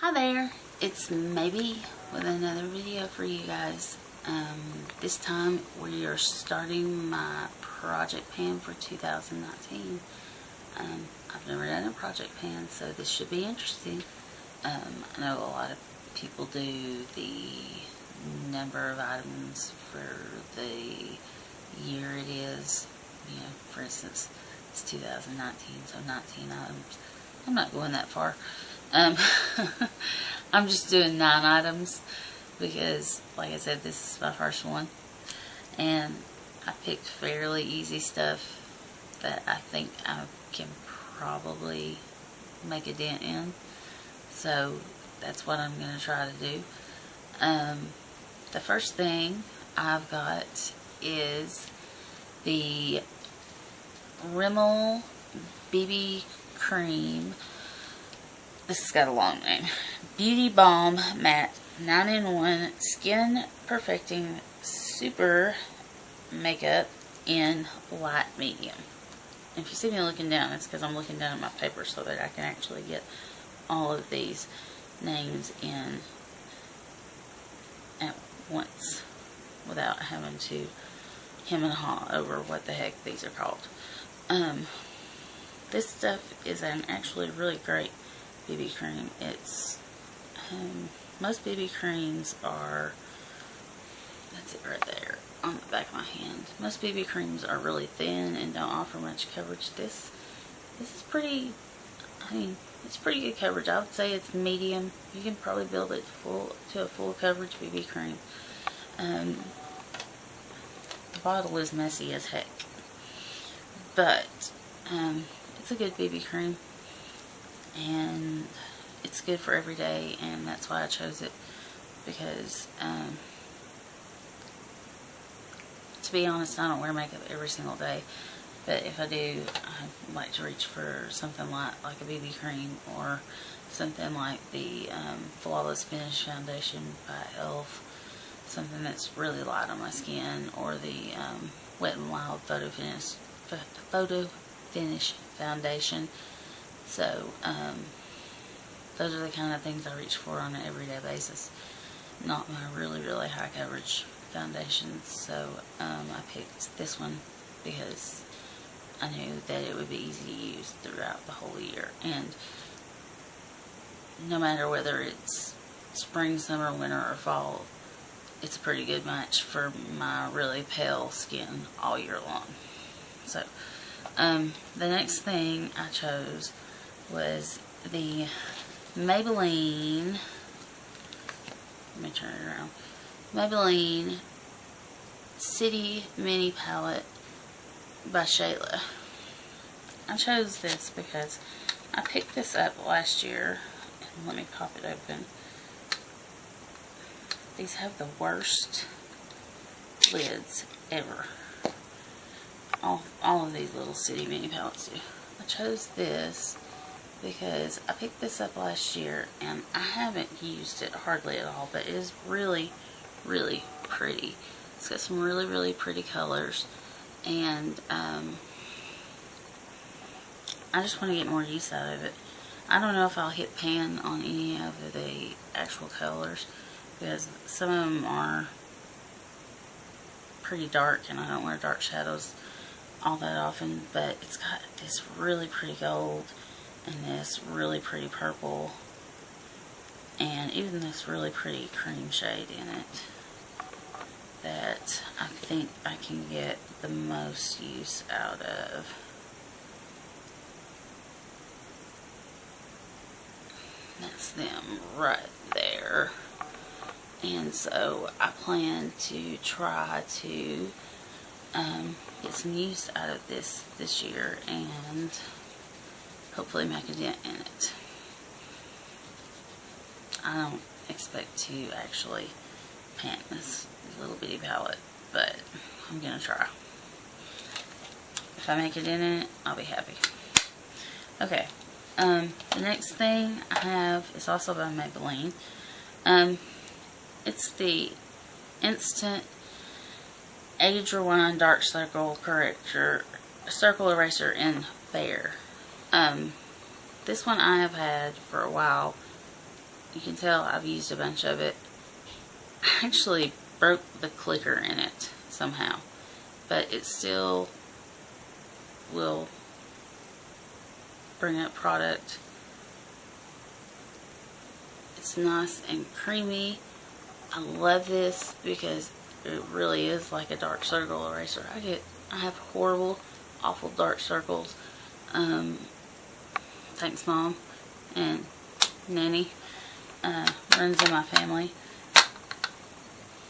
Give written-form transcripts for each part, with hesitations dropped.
Hi there, it's Maybe with another video for you guys. This time we are starting my project pan for 2019. I've never done a project pan, so this should be interesting. I know a lot of people do the number of items for the year it is. You know, for instance, it's 2019, so 19 items. I'm not going that far. I'm just doing 9 items because, like I said, this is my first one, and I picked fairly easy stuff that I think I can probably make a dent in, so that's what I'm going to try to do. The first thing I've got is the Rimmel BB Cream. This has got a long name. Beauty Balm Matte 9-in-1 Skin Perfecting Super Makeup in Light Medium. If you see me looking down, it's because I'm looking down at my paper so that I can actually get all of these names in at once without having to hem and haw over what the heck these are called. This stuff is an actually really great BB cream. It's most BB creams are, that's it right there on the back of my hand. Most BB creams are really thin and don't offer much coverage. This is pretty, I mean, it's pretty good coverage. I would say it's medium. You can probably build it to a full coverage BB cream. The bottle is messy as heck, but it's a good BB cream, and it's good for every day, and that's why I chose it, because to be honest, I don't wear makeup every single day, but if I do, I like to reach for something light like a BB cream, or something like the Flawless Finish Foundation by e.l.f., something that's really light on my skin, or the Wet n Wild Photo Finish Foundation. So those are the kind of things I reach for on an everyday basis, not my really high coverage foundations. So I picked this one because I knew that it would be easy to use throughout the whole year, and no matter whether it's spring, summer, winter, or fall, it's a pretty good match for my really pale skin all year long. So the next thing I chose was the Maybelline, let me turn it around, Maybelline City Mini Palette by Shayla. I chose this because I picked this up last year, and let me pop it open. These have the worst lids ever. All of these little City Mini Palettes do. I chose this because I picked this up last year, and I haven't used it hardly at all, but it is really pretty. It's got some really pretty colors, and I just want to get more use out of it. I don't know if I'll hit pan on any of the actual colors, because some of them are pretty dark, and I don't wear dark shadows all that often, but it's got this really pretty gold, and this really pretty purple, and even this really pretty cream shade in it that I think I can get the most use out of. That's them right there. And so I plan to try to get some use out of this year, and hopefully make a dent in it. I don't expect to actually pan this little bitty palette, but I'm gonna try. If I make a dent in it, I'll be happy. Okay, the next thing I have is also by Maybelline. It's the Instant Age Rewind Dark Circle Circle Eraser in Fair. This one I have had for a while. you can tell I've used a bunch of it. I actually broke the clicker in it somehow, but it still will bring up product. It's nice and creamy. I love this because it really is like a dark circle eraser. I have horrible, awful dark circles. Thanks Mom and Nanny. Runs in my family.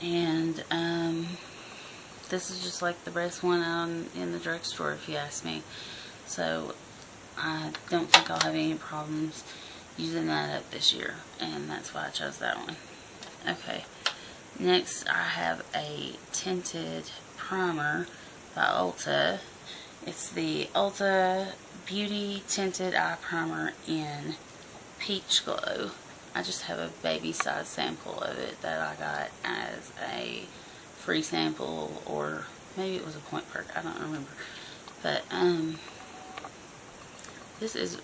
And this is just like the best one out in the drugstore, if you ask me. So I don't think I'll have any problems using that up this year, and that's why I chose that one. Okay, next I have a tinted primer by Ulta. It's the Ulta Beauty Tinted Eye Primer in Peach Glow. I just have a baby size sample of it that I got as a free sample, or maybe it was a point perk, I don't remember. But this is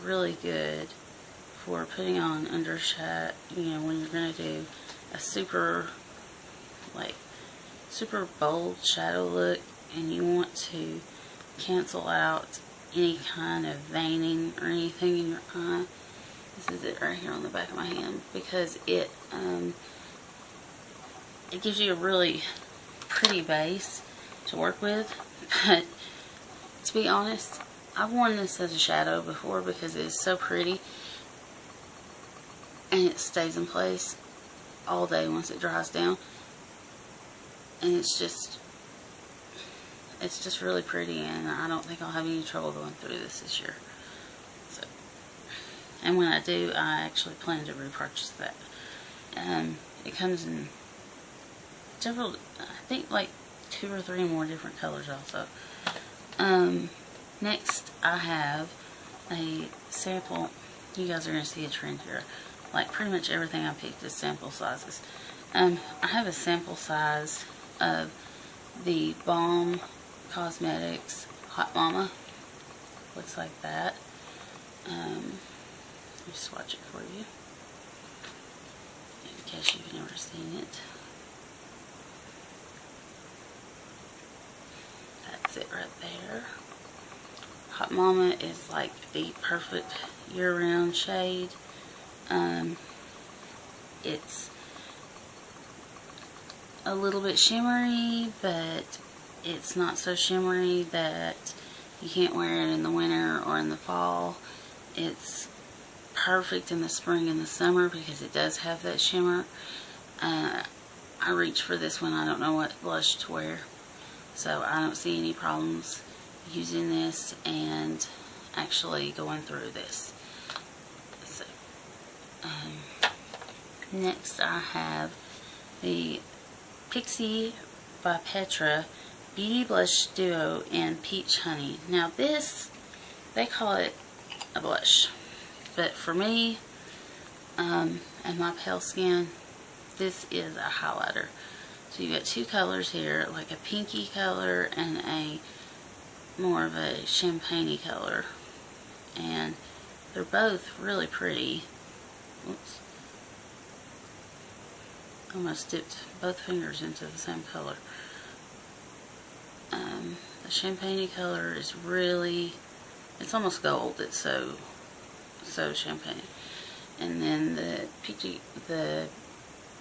really good for putting on under shadow, you know, when you're going to do a super bold shadow look and you want to cancel out any kind of veining or anything in your eye. This is it right here on the back of my hand, because it gives you a really pretty base to work with. But to be honest, I've worn this as a shadow before because it is so pretty and it stays in place all day once it dries down, and it's just really pretty, and I don't think I'll have any trouble going through this year. So, and when I do, I actually plan to repurchase that. It comes in several, I think like 2 or 3 more different colors also. Next I have a sample. You guys are going to see a trend here. Like pretty much everything I picked is sample sizes. I have a sample size of the Balm Cosmetics Hot Mama. Looks like that. Let me swatch it for you in case you've never seen it. That's it right there. Hot Mama is like the perfect year-round shade. It's a little bit shimmery, but it's not so shimmery that you can't wear it in the winter or in the fall. It's perfect in the spring and the summer because it does have that shimmer. I reached for this one. I don't know what blush to wear, so I don't see any problems using this and actually going through this. So, next I have the Pixi by Petra Beauty Blush Duo in Peach Honey. Now this, they call it a blush, but for me and my pale skin, this is a highlighter. So you got 2 colors here, like a pinky color and a more of a champagne-y color, and they're both really pretty. Oops. Almost dipped both fingers into the same color. The champagne color is really, it's almost gold. It's so champagne. And then the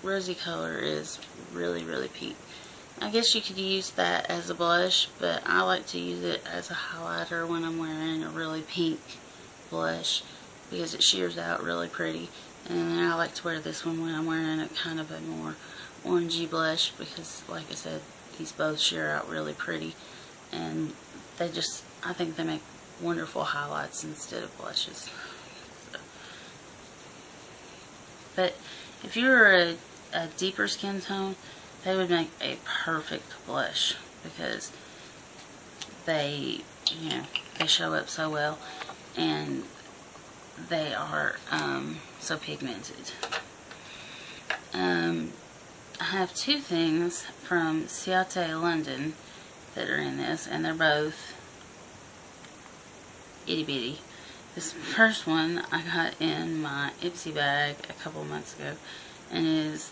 rosy color is really, really pink. I guess you could use that as a blush, but I like to use it as a highlighter when I'm wearing a really pink blush because it sheers out really pretty. And then I like to wear this one when I'm wearing a kind of a more orangey blush because, like I said, these both sheer out really pretty, and they just, I think they make wonderful highlights instead of blushes. So. But if you were a deeper skin tone, they would make a perfect blush because they, you know, they show up so well and they are so pigmented. I have 2 things from Ciate London that are in this, and they're both itty bitty. This first one I got in my Ipsy bag a couple months ago, and it is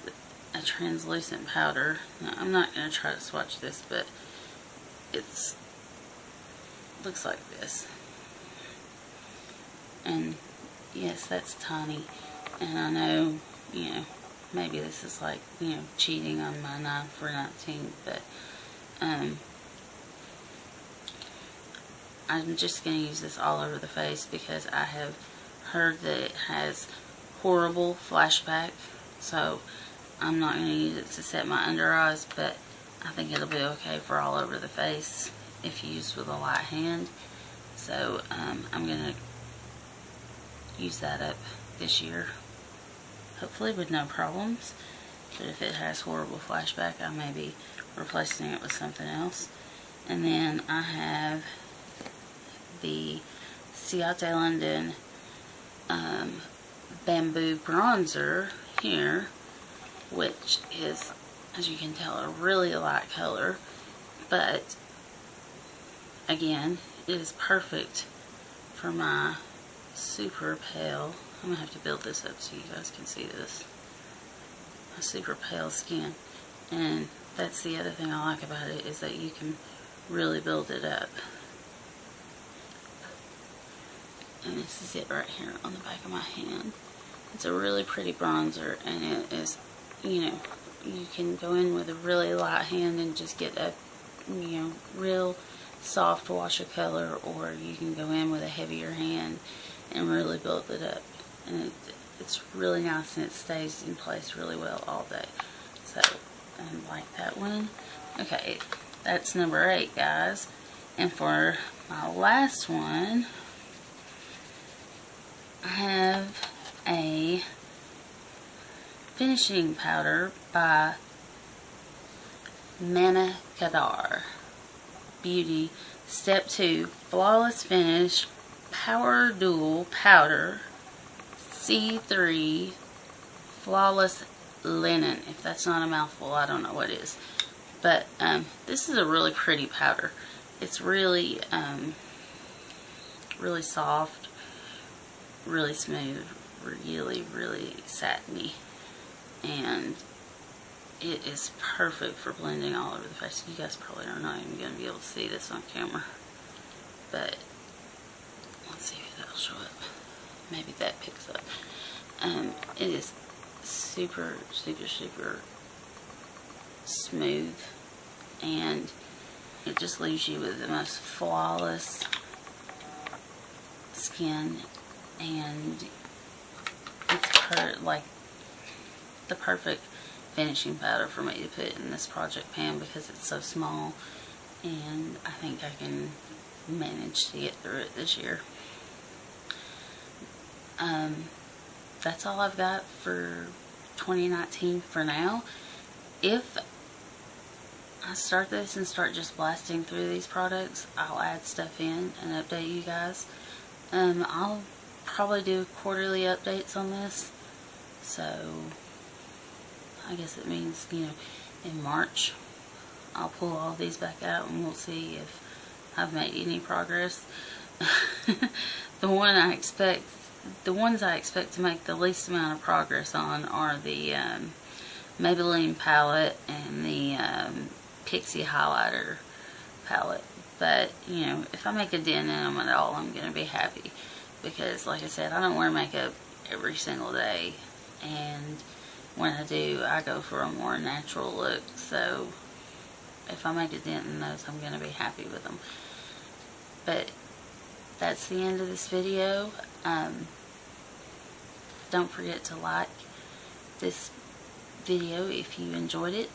a translucent powder. Now, I'm not going to try to swatch this, but it's looks like this. And yes, that's tiny, and I know, you know, maybe this is like, you know, cheating on my 9 for 19, but I'm just going to use this all over the face because I have heard that it has horrible flashback, so I'm not going to use it to set my under eyes, but I think it'll be okay for all over the face if used with a light hand. So I'm going to use that up this year, hopefully with no problems. But if it has horrible flashback, I may be replacing it with something else. And then I have the Ciate London Bamboo bronzer here, which is, as you can tell, a really light color, but again, it is perfect for my super pale, I'm going to have to build this up so you guys can see this, my super pale skin. And that's the other thing I like about it, is that you can really build it up. And this is it right here on the back of my hand. It's a really pretty bronzer, and it is, you know, you can go in with a really light hand and just get a, you know, real soft wash of color, or you can go in with a heavier hand and really build it up. And it's really nice, and it stays in place really well all day. So I like that one. Okay, that's number 8, guys. And for my last one, I have a finishing powder by MannaKadar Beauty Step 2 Flawless Finish Power Dual Powder C3 Flawless Linen. If that's not a mouthful, I don't know what is. But this is a really pretty powder. It's really really soft, really smooth, really satiny, and it is perfect for blending all over the face. You guys probably are not even going to be able to see this on camera, but let's see if that'll show up. Maybe that picks up. It is super smooth, and it just leaves you with the most flawless skin, and it's like the perfect finishing powder for me to put in this project pan because it's so small, and I think I can manage to get through it this year. That's all I've got for 2019 for now. If I start this and start just blasting through these products, I'll add stuff in and update you guys. I'll probably do quarterly updates on this, so I guess it means, you know, in March I'll pull all these back out and we'll see if I've made any progress. The ones I expect to make the least amount of progress on are the Maybelline palette and the Pixi highlighter palette. But, you know, if I make a dent in them at all, I'm going to be happy. Because, like I said, I don't wear makeup every single day. And when I do, I go for a more natural look. So, if I make a dent in those, I'm going to be happy with them. But, that's the end of this video. Don't forget to like this video if you enjoyed it,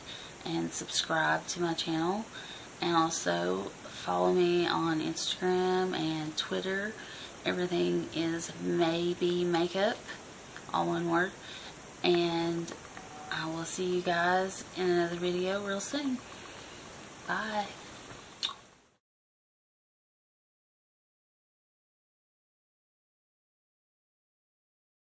and subscribe to my channel, and also follow me on Instagram and Twitter. Everything is Maybe Makeup, all one word, and I will see you guys in another video real soon. Bye.